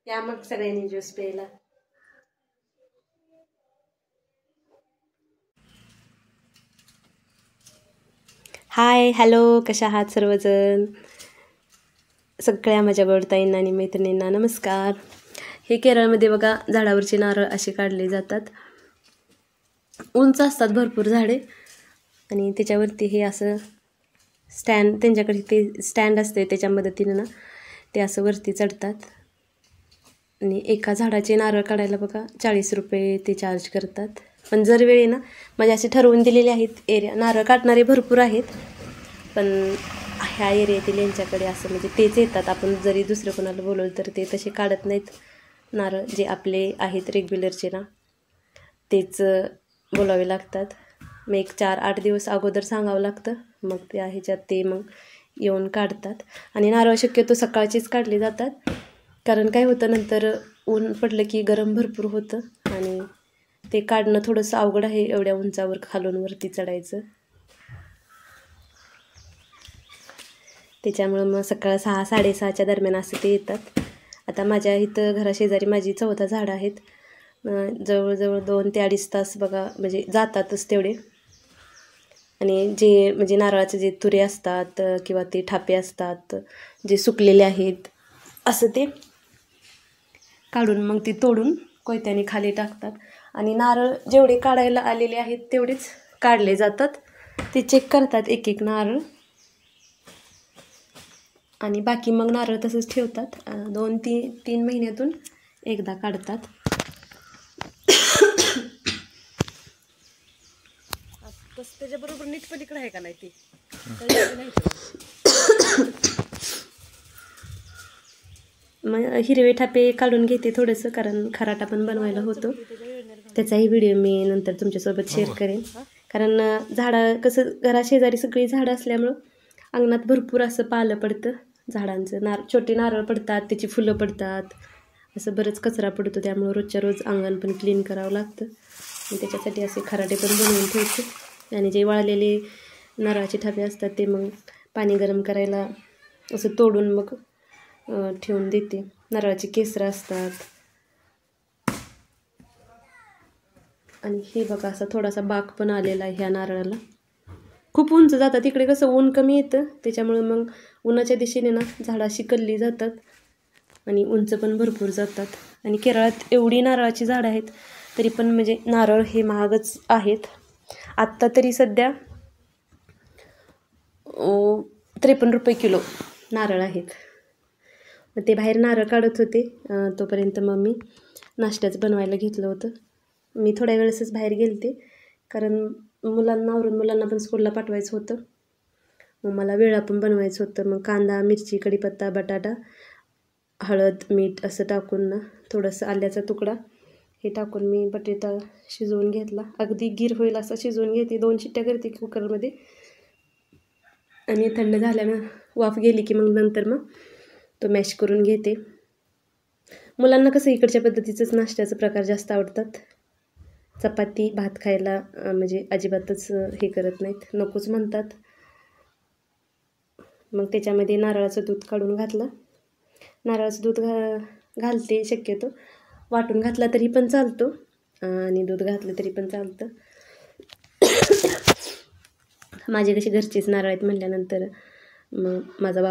या मग सगळ्यांनी ज्यूस प्यायला. हाय हॅलो, कशा आहात सर्वजण? सगळ्या माझ्या बडताईंना आणि मैत्रिणींना नमस्कार. हे केरळमध्ये बघा झाडावरची नारळ असे काढले जातात. उंच असतात भरपूर झाडे आणि त्याच्यावरती हे असं स्टँड, त्यांच्याकडे ते स्टँड असते त्याच्या मदतीनं ना ते असं वरती चढतात. आणि एका झाडाचे नारळ काढायला बघा 40 रुपये ते चार्ज करतात. पण दरवेळी ना म्हणजे असे ठरवून दिलेले आहेत एरिया. नारळ काढणारे भरपूर आहेत पण ह्या एरियातील यांच्याकडे असं म्हणजे तेच येतात. आपण जरी दुसरं कोणाला बोलवलं तर ते तसे काढत नाहीत नारळ. जे आपले आहेत रेग्युलरचे ना तेच बोलावे लागतात. मग एक 4-8 दिवस अगोदर सांगावं लागतं. मग त्या ह्याच्यात ते मग येऊन काढतात. आणि नारळ शक्यतो सकाळचीच काढले जातात, कारण काय होतं नंतर ऊन पडलं की गरम भरपूर होतं आणि ते काढणं थोडंसं अवघड आहे, एवढ्या उंचावर खालून वरती चढायचं. त्याच्यामुळं मग सकाळ 6-6:30च्या दरम्यान असं ते येतात. आता माझ्या इथं घराशेजारी माझी 14 झाडं आहेत. जवळजवळ 2 ते 2.5 तास बघा म्हणजे जातातच तेवढे. आणि जे म्हणजे नारळाचे जे तुरे असतात किंवा ते ठापे असतात जे सुकलेले आहेत असं ते काढून मग ते तोडून कोयत्याने खाली टाकतात. आणि नारळ जेवढे काढायला आलेले आहेत तेवढेच काढले जातात. ते चेक करतात एक एक नारळ आणि बाकी मग नारळ तसंच ठेवतात. 2-3 महिन्यातून एकदा काढतात. तसं त्याच्याबरोबर नीट पलीकडे आहे का नाही ती मग हिरवे ठापे काढून घेते थोडंसं, कारण खराटा पण बनवायला होतो. त्याचाही व्हिडिओ मी नंतर तुमच्यासोबत शेअर करेन. कारण झाडं कसं घराशेजारी सगळी झाडं असल्यामुळं अंगणात भरपूर असं पालं पडतं झाडांचं. छोटे नारळ पडतात, त्याची फुलं पडतात, असं बरंच कचरा पडतो. त्यामुळं रोजच्या रोज अंगण पण क्लीन करावं लागतं आणि त्याच्यासाठी असे खराटे पण बनवून ठेवते. आणि जे वाळलेले नारळाचे ठापे असतात ते मग पाणी गरम करायला असं तोडून मग ठेवून देते. नारळाची केसरं असतात. आणि हे बघा असा थोडासा बाक पण आलेला आहे ह्या नारळाला. खूप उंच जातात, तिकडे कसं ऊन कमी येतं त्याच्यामुळे मग उन्हाच्या दिशेने ना झाडं अशी कलली जातात आणि उंच पण भरपूर जातात. आणि केरळात एवढी नारळाची झाडं आहेत तरी पण म्हणजे नारळ हे महागच आहेत. आत्ता तरी सध्या 53 रुपये किलो नारळ आहेत. मग ते बाहेर नारळ काढत होते तोपर्यंत मग मी नाश्त्याचं बनवायला घेतलं होतं. मी थोड्या वेळेसच बाहेर गेलते कारण मुलांना पण स्कूलला पाठवायचं होतं. मग मला वेळा पण बनवायचं होतं. मग कांदा, मिरची, कढीपत्ता, बटाटा, हळद, मीठ असं टाकून ना थोडंसं आल्याचा तुकडा हे टाकून मी बटाटा शिजवून घेतला. अगदी गिर होईल असं शिजवून घेते. 2 शिट्ट्या करते कुकरमध्ये आणि थंड झाल्यानं वाफ गेली की मग नंतर मग तो मॅश करून घेते. मुलांना कसं इकडच्या पद्धतीचंच नाश्त्याचं प्रकार जास्त आवडतात. चपाती भात खायला म्हणजे अजिबातच हे करत नाहीत, नकोच म्हणतात. मग त्याच्यामध्ये नारळाचं दूध काढून घातलं. नारळाचं दूध घालते शक्यतो. वाटून घातला तरी पण चालतो आणि दूध घातलं तरी पण चालतं. माझे कसे घरचेच नारळ आहेत म्हटल्यानंतर मग माझा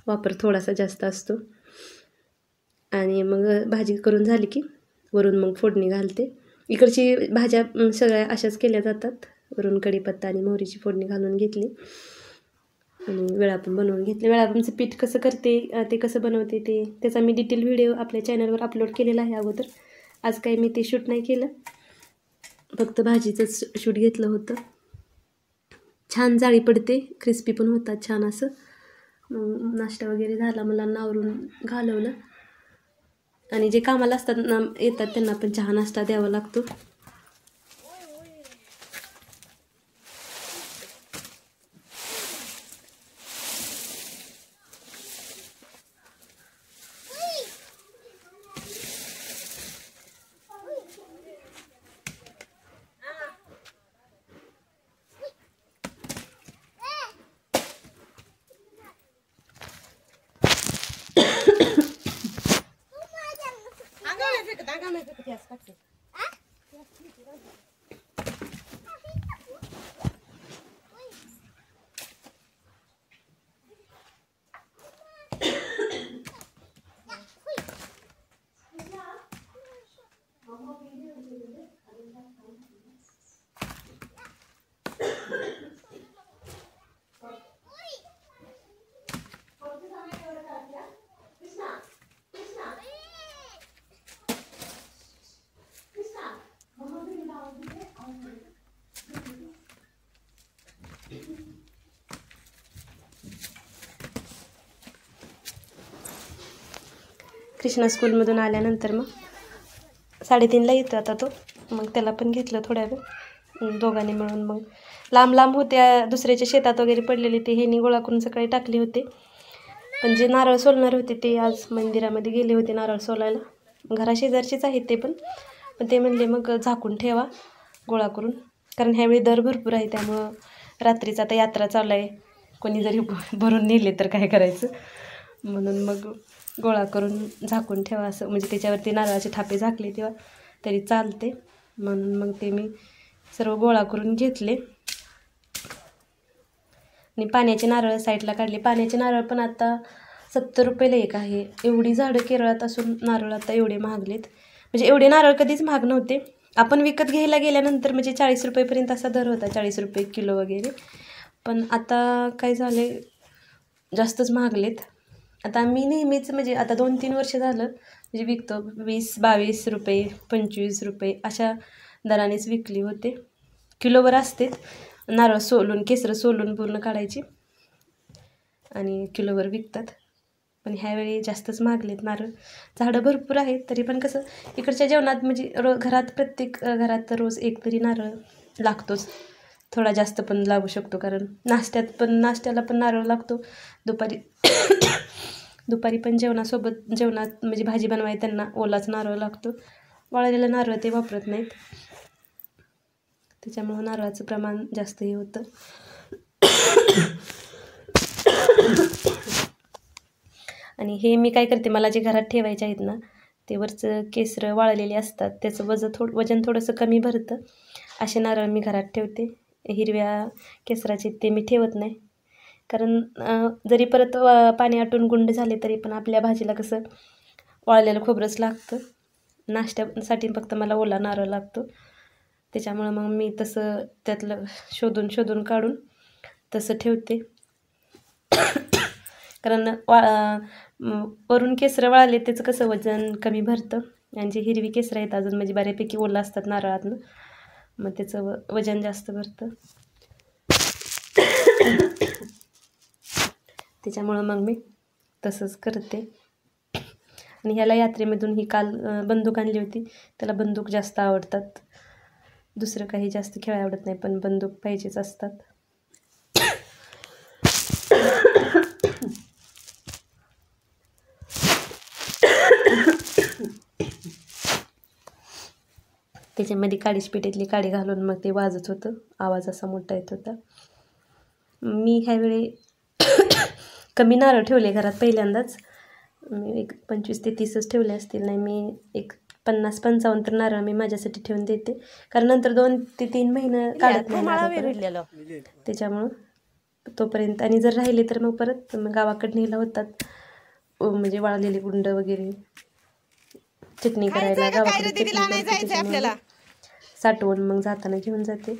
वापर थोडासा जास्त असतो. आणि मग भाजी करून झाली की वरून मग फोडणी घालते. इकडची भाज्या सगळ्या अशाच केल्या जातात. वरून कढीपत्ता आणि मोहरीची फोडणी घालून घेतली आणि वेळापण बनवून घेतले. वेळापणचं पीठ कसं करते ते कसं बनवते त्याचा मी डिटेल व्हिडिओ आपल्या चॅनलवर अपलोड केलेला आहे अगोदर. आज काही मी ते शूट नाही केलं, फक्त भाजीचंच शूट घेतलं होतं. छान जाळी पडते, क्रिस्पी पण होतात छान असं. नाश्ता वगैरे झाला, मुलांना आवरून घालवलं. आणि जे कामाला असतात ना येतात त्यांना पण चहा नाश्ता द्यावा लागतो. कृष्णा स्कूलमधून आल्यानंतर मग 3:30ला येतो आता तो. मग त्याला पण घेतलं थोड्या वेळ दोघांनी मिळून. मग लांब लांब होत्या दुसऱ्याच्या शेतात वगैरे पडलेली ते ह्यांनी गोळा करून सकाळी टाकले होते. पण जे नारळ सोलणार होते ते आज मंदिरामध्ये गेले होते नारळ सोलायला. घराशेजारचेच आहेत ते पण ते म्हणले मग झाकून ठेवा गोळा करून, कारण ह्यावेळी दर भरपूर आहे. त्यामुळं रात्रीचा आता यात्रा चालू आहे, कोणी जरी भरून नेले तर काय करायचं, म्हणून मग गोळा करून झाकून ठेवा असं, म्हणजे त्याच्यावरती नारळाचे थापे झाकले तेव्हा तरी चालते. म्हणून मग ते मी सर्व गोळा करून घेतले आणि पाण्याचे नारळ साईडला काढले. पाण्याचे नारळ पण आता 70 रुपयाला एक आहे. एवढी झाडं केरळात असून नारळ आता एवढे महागलेत. म्हणजे एवढे नारळ कधीच महाग नव्हते. आपण विकत घ्यायला गेल्यानंतर म्हणजे 40 रुपयेपर्यंत असा दर होता, 40 रुपये किलो वगैरे. पण आता काय झाले, जास्तच महागलेत. आता मी नेहमीच म्हणजे आता 2-3 वर्ष झालं म्हणजे विकतो 20-22 रुपये 25 रुपये अशा दरानेच विकली होते. किलोवर असते नारळ सोलून, केसरं सोलून पूर्ण काढायची आणि किलोवर विकतात. पण ह्यावेळी जास्तच महागलेत नारळ. झाडं भरपूर आहेत तरी पण कसं इकडच्या जेवणात म्हणजे घरात प्रत्येक घरात रोज एक तरी नारळ लागतोच. थोडा जास्त पण लागू शकतो, कारण नाश्त्याला पण नारळ लागतो. दुपारी पण जेवणात म्हणजे भाजी बनवाय त्यांना ओलाच नारळ लागतो. वाळलेलं नारळ ते वापरत नाहीत, त्याच्यामुळं नारळाचं प्रमाण जास्त हे होतं. आणि हे मी काय करते, मला जे घरात ठेवायचे आहेत ना ते वरचं केसरं वाळलेले असतात, त्याचं वजन थोडंसं कमी भरतं. असे नारळ मी घरात ठेवते. हिरव्या केसराचे ते मी ठेवत नाही, कारण जरी परत पाणी आटून गुंड झाले तरी पण आपल्या भाजीला कसं वाळलेलं खोबरंच लागतं. नाश्त्यासाठी फक्त मला ओला नारळ लागतो. त्याच्यामुळं मग मी तसं त्यातलं शोधून काढून तसं ठेवते. कारण वरून केसरं वाळले त्याचं कसं वजन कमी भरतं, आणि जे हिरवी केसरं आहेत अजून म्हणजे बऱ्यापैकी ओलं असतात नारळातनं, मग त्याचं वजन जास्त भरतं. त्याच्यामुळं मग मी तसंच करते. आणि ह्याला यात्रेमधून ही काल बंदूक आणली होती, त्याला बंदूक जास्त आवडतात. दुसरं काही जास्त खेळ आवडत नाही, पण बंदूक पाहिजेच असतात. त्याच्यामध्ये काडीच पेटीतली काडी घालून मग ते वाजत होतं, आवाज असा मोठा येत होता. मी ह्यावेळी कमी नारळ ठेवले घरात पहिल्यांदाच. मी एक 25 ते 30च ठेवले असतील, नाही मी एक 50-55 तर नारळ मी माझ्यासाठी ठेवून देते, कारण नंतर 2 ते 3 महिने काढत नाही नारळ, त्याच्यामुळं तोपर्यंत. आणि जर राहिले तर मग परत गावाकडे नेला होतात, म्हणजे वाळलेली गुंड वगैरे चटणी करायला गावाकडे चटणी साठवून मग जाताना घेऊन जाते.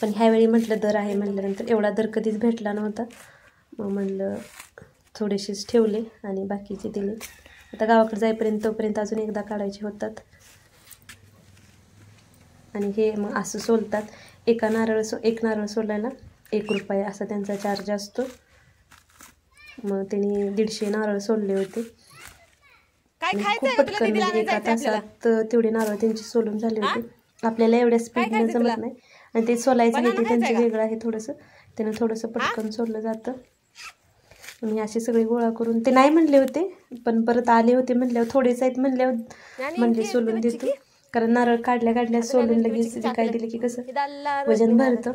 पण ह्यावेळी म्हटलं दर आहे म्हटल्यानंतर एवढा दर कधीच भेटला नव्हता, मग म्हणलं थोडेसेच ठेवले आणि बाकीचे दिले. आता गावाकडे जाईपर्यंत तोपर्यंत अजून एकदा काढायचे होतात. आणि हे मग असं सोलतात. एक नारळ सोलायला 1 रुपया असा त्यांचा चार्ज असतो. मग त्यांनी 150 नारळ सोलले होते. खूप पटकन म्हणजे एका तासात तेवढे नारळ त्यांचे सोलून झाले होते. आपल्याला एवढ्या स्पीडनं जमत नाही, आणि ते सोलायचं आहे ते त्यांचं वेगळं आहे थोडंसं, त्यानं थोडंसं पटकन सोललं जातं. मी असे सगळे गोळा करून ते नाही म्हणले होते, पण परत आले होते म्हणल्यावर थोडेच आहेत म्हणल्यावर म्हणले सोलून देतो, कारण नारळ काढल्या सोलून लगेच विकाय दिले की कसं वजन भरतं.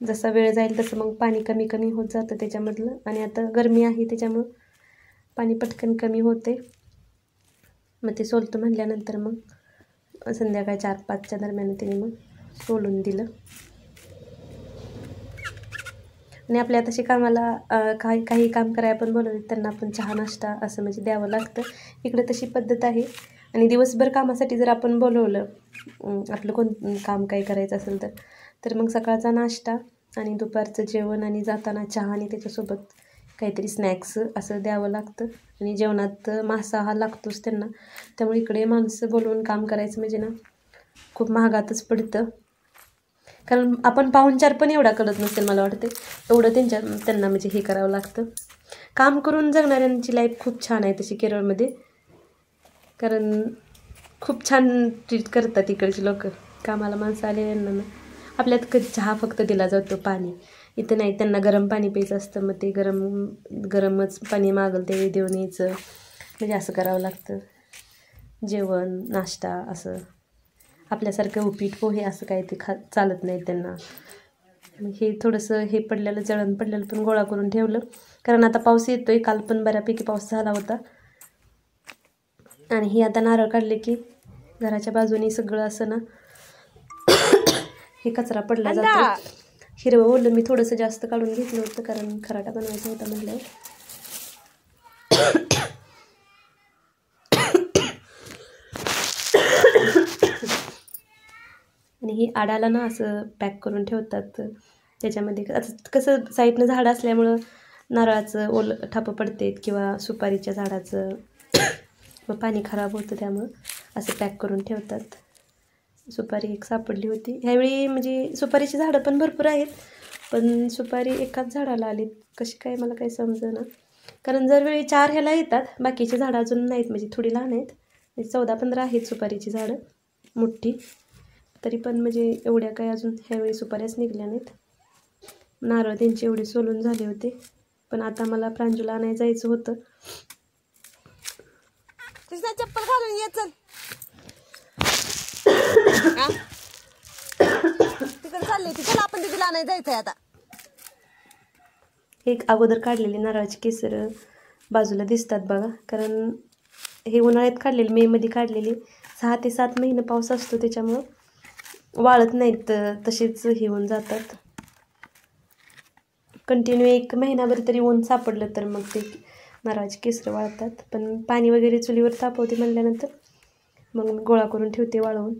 जसा वेळ जाईल तसं मग पाणी कमी होत जातं त्याच्यामधलं, आणि आता गरमी आहे त्याच्यामुळं पाणी पटकन कमी होते. मग ते सोलतो म्हणल्यानंतर मग संध्याकाळी 4-5च्या दरम्यान तिने मग सोलून दिलं. आणि आपल्या तशी कामाला काही काम करायला आपण बोलवलं त्यांना आपण चहा नाश्ता असं म्हणजे द्यावं लागतं. इकडे तशी पद्धत आहे. आणि दिवसभर कामासाठी जर आपण बोलवलं आपलं कोण काम काही करायचं असेल तर मग सकाळचा नाश्ता आणि दुपारचं जेवण आणि जाताना चहा आणि त्याच्यासोबत काहीतरी स्नॅक्स असं द्यावं लागतं. आणि जेवणात मासा हा लागतोच त्यांना. त्यामुळे इकडे माणसं बोलवून काम करायचं म्हणजे ना खूप महागातच पडतं. कारण आपण पाहुणचार पण एवढा करत नसेल मला वाटते, एवढं त्यांना म्हणजे हे करावं लागतं. काम करून जगणाऱ्यांची लाईफ खूप छान आहे तशी केरळमध्ये. कारण खूप छान ट्रीट करतात इकडचे लोक कामाला माणसं आलेल्यांना ना. आपल्यात कधी चहा फक्त दिला जातो, पाणी इथं नाही. त्यांना गरम पाणी प्यायचं असतं, मग ते गरमच पाणी मागेल ते देऊन यायचं. म्हणजे असं करावं लागतं. जेवण नाश्ता असं आपल्यासारखं उपीट पोहे असं काही ते चालत नाही त्यांना. हे थोडंसं हे जळण पडलेलं पण गोळा करून ठेवलं. कारण आता पाऊस येतोय, काल पण बऱ्यापैकी पाऊस झाला होता. आणि ही आता नारळ काढले की घराच्या बाजूने सगळं असं ना हे कचरा पडला जातो. हिरवं ओलं मी थोडंसं जास्त काढून घेतलं होतं कारण खराटा बनवायचा होता म्हटल्यावर. आणि ही आडाला ना असं पॅक करून ठेवतात. त्याच्यामध्ये कसं साईडनं झाडं असल्यामुळं नारळाचं ओलं ठापं पडतात किंवा सुपारीच्या झाडाचं मग पाणी खराब होतं, त्यामुळं असं पॅक करून ठेवतात. सुपारी एक सापडली होती ह्यावेळी. म्हणजे सुपारीची झाडं पण भरपूर आहेत, पण सुपारी एकाच झाडाला आलीत कशी काय मला काही समजेना. कारण दरवेळी 4 ह्याला येतात, बाकीची झाडं अजून नाहीत. म्हणजे थोडी लहान आहेत, म्हणजे 14-15 आहेत सुपारीची झाडं मोठी. तरी पण म्हणजे एवढ्या काही अजून ह्यावेळी सुपाऱ्याच निघल्या नाहीत. नारळ त्यांचे एवढे सोलून झाले होते. पण आता मला प्रांजूला आणायला जायचं होतं. चप्पल घालून ये चल. तिकडे चालले तिकडे आपण तिला आणायला जायचंय आता. एक अगोदर काढलेली नारळाची केसर बाजूला दिसतात बघा. कारण हे उन्हाळ्यात काढलेली, मेमध्ये काढलेली. 6 ते 7 महिने पाऊस असतो, त्याच्यामुळं वाळत नाहीत, तसेच हे होऊन जातात. कंटिन्यू 1 महिनाभर तरी ऊन सापडलं तर मग ते नारळाची केसर वाळतात. पण पाणी वगैरे चुलीवर तापवते म्हणल्यानंतर मग गोळा करून ठेवते वाळवून.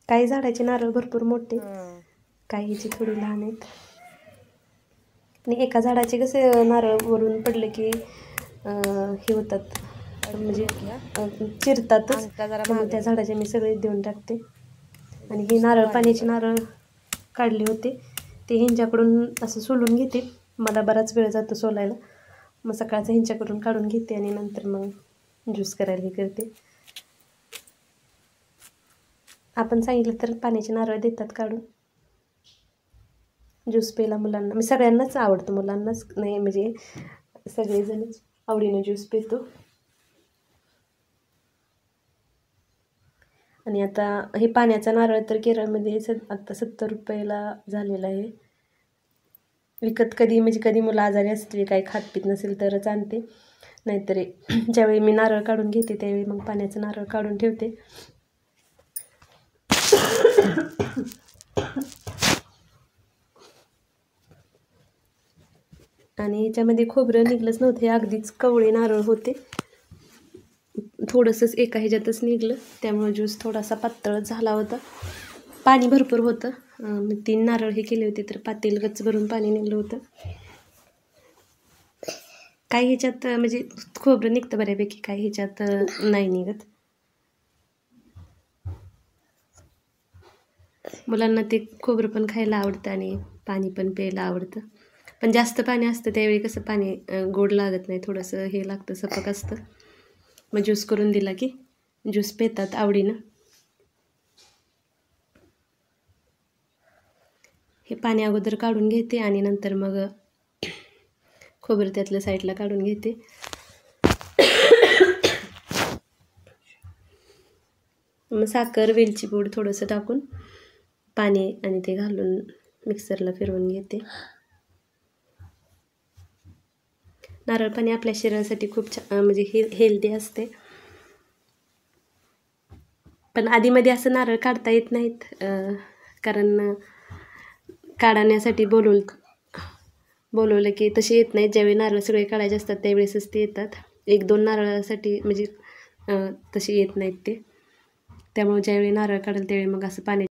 काही झाडाचे नारळ भरपूर मोठे, काहीची थोडी लहान आहेत. आणि एका झाडाचे कसे नारळ वरून पडले की हे होतात, म्हणजे चिरतातच. मग त्या झाडाचे मी सगळे देऊन टाकते. आणि हे नारळ पाण्याचे नारळ काढले होते ते ह्यांच्याकडून असं सोलून घेते. मला बराच वेळ जातो सोलायला, मग सकाळचं ह्यांच्याकडून काढून घेते आणि नंतर मग ज्यूस करायला हे करते. आपण सांगितलं तर पाण्याचे नारळ देतात काढून. ज्यूस प्यायला मुलांना, मी सगळ्यांनाच आवडतं, मुलांनाच नाही म्हणजे सगळेजणच आवडीनं ज्यूस पितो. आणि आता हे पाण्याचा नारळ तर केरळमध्ये आता 70 रुपयाला झालेला आहे. विकत कधी मुलं आजारी असतील, काही खात पीत नसेल तरच आणते. नाहीतर ज्यावेळी मी नारळ काढून घेते त्यावेळी मग पाण्याचं नारळ काढून ठेवते. आणि याच्यामध्ये खोबरं निघलंच नव्हतं, हे अगदीच कवळे नारळ होते. थोडंसंच एका ह्याच्यातच निघलं, त्यामुळे ज्यूस थोडासा पातळ झाला होता. पाणी भरपूर होतं. मी 3 नारळ हे केले होते तर पातेल गच्च भरून पाणी निघलं होतं. काही ह्याच्यात म्हणजे खोबरं निघतं बऱ्यापैकी, काही ह्याच्यात नाही निघत. मुलांना ते खोबरं पण खायला आवडतं आणि पाणी पण प्यायला आवडतं. पण जास्त पाणी असतं त्यावेळी कसं पाणी गोड लागत नाही, थोडंसं हे लागतं, सपक असतं. मग ज्यूस करून दिला की ज्यूस पितात आवडीनं. हे पाणी अगोदर काढून घेते आणि नंतर मग खोबरं त्यातलं साईडला काढून घेते. मग साखर वेलची पूड थोडंसं टाकून पाणी आणि ते घालून मिक्सरला फिरवून घेते. नारळ पाणी आपल्या शरीरासाठी खूप म्हणजे हेल्दी असते. पण आधीमध्ये असं नारळ काढता येत नाहीत, कारण काढण्यासाठी बोलवलं की तसे येत नाहीत. ज्यावेळी नारळ सगळे काढायचे असतात त्यावेळेसच ते येतात. 1-2 नारळासाठी म्हणजे तसे येत नाहीत ते. त्यामुळे ज्यावेळी नारळ काढेल त्यावेळी मग असं पाणी